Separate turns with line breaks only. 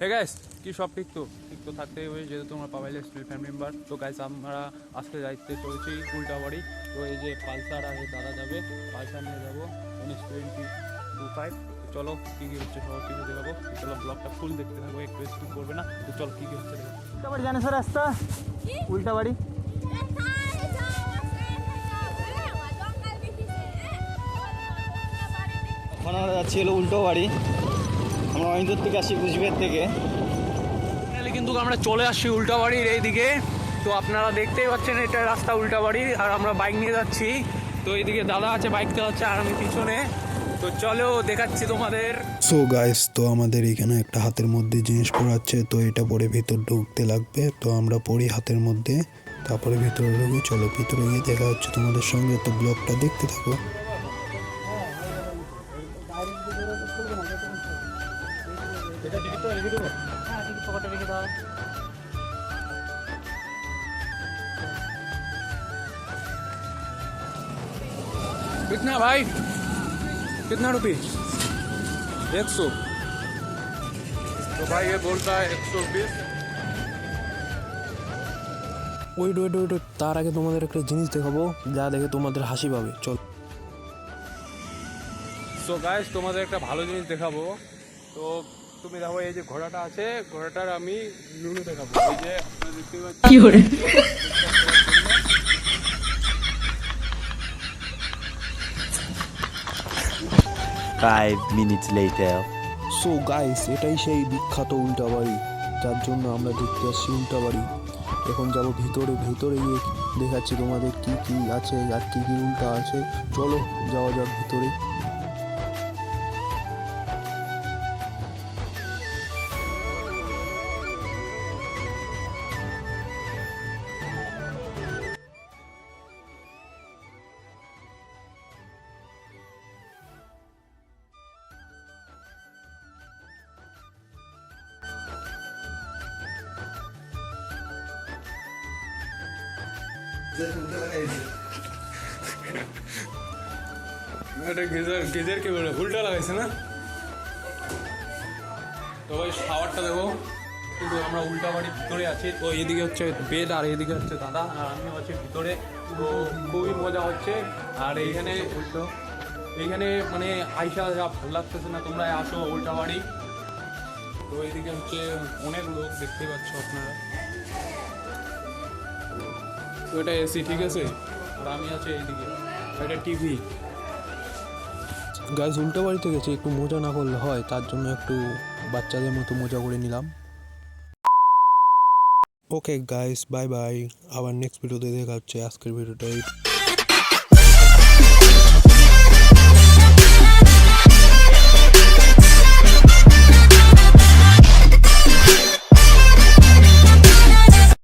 Hey guys, কি সব ঠিক তো থাকতেই হবে, যেহেতু তোমরা পাবাইলে স্টিল ফ্যামিলি মেম্বার। তো গাইস, আমরা আজকে যাইতে চলেছি উল্টাবাড়ি। তো এই যে পালসার আর এই দাদা যাবে, পালসার নিয়ে যাবো 1925। তো চলো কী কী হচ্ছে সব কিছু দেখাবো। তো চলো ব্লগটা ফুল দেখতে থাকবো, একটু স্কিপ করবে না। তো চলো কী কী হচ্ছে দেখাবো।
উল্টাবাড়ি জানে স্যার রাস্তা, উল্টাবাড়ি এখন আমরা যাচ্ছি হলো উল্টো বাড়ি। আমরা অনেক দূর থেকে আসি কুচবিহার থেকে।
কিন্তু আমরা চলে আসছি উল্টাবাড়ির এইদিকে। তো আপনারা দেখতেই পাচ্ছেন এটা রাস্তা উল্টাবাড়ির, আর আমরা বাইক নিয়ে যাচ্ছি। তো এইদিকে দাদা আছে, বাইক চালাচ্ছে, আর আমি পিছনে। তো চলো দেখাচ্ছি তোমাদের।
সো গাইস, তো আমাদের এখানে একটা হাতের মধ্যে জিনিস পড়াচ্ছে, তো এটা পরে ভিতর ঢুকতে লাগবে। তো আমরা পড়ি হাতের মধ্যে, তারপরে ভিতরে ঢুকি। চলো ভিতরে গিয়ে দেখা হচ্ছে তোমাদের সঙ্গে। তো ব্লগটা দেখতে থাকো।
कितना भाई, कितना रुपये? 100। तो भाई ये बोलता है 100 रुपये।
ওয়েট, তার আগে তোমাদের একটা জিনিস দেখাবো, যা দেখে তোমাদের হাসি পাবে। চল।
সো গাইস, তোমাদের একটা ভালো জিনিস দেখাবো। তো তুমি দেখো, এই যে ঘোড়াটা আছে, ঘোড়াটার আমি নুনু দেখাবো। এই যে আপনারা দেখতে পাচ্ছেন।
5 minutes later.
সো গাইস, এটাই সেই বিখ্যাত উল্টাবাড়ি, যার জন্য আমরা দেখতে আসছি উল্টাবাড়ি। এখন যাব ভিতরে গিয়ে দেখাচ্ছি তোমাদের কি কি আছে আর কি কি উল্টা আছে। চলো যাওয়া যাক ভিতরে।
এটা গেজের কে বলে উল্টা লাগাইছে না। তো ভাই শাওয়ারটা দেখো, কিন্তু আমরা উল্টা বাড়ির ভিতরে আছি। তো এদিকে হচ্ছে বেড, আর এদিকে হচ্ছে দাদা, আর আমি হচ্ছে ভিতরে। তো খুবই মজা হচ্ছে। আর এইখানে মানে আইসা যা ভালো লাগতেছে না, তোমরা আসো উল্টা বাড়ি। তো এইদিকে হচ্ছে অনেক লোক দেখতে পাচ্ছ আপনারা। তো এটা এসি, ঠিক আছে, আর আমি আছি এইদিকে, এটা টিভি।
গাইস, উল্টাবাড়িতে গেছে, একটু মজা না করলে হয়, তার জন্য একটু বাচ্চাদের মতো মজা করে নিলাম। Okay guys, bye bye. আবার নেক্সট ভিডিওতে দেখা হচ্ছে। আজকের ভিডিওটা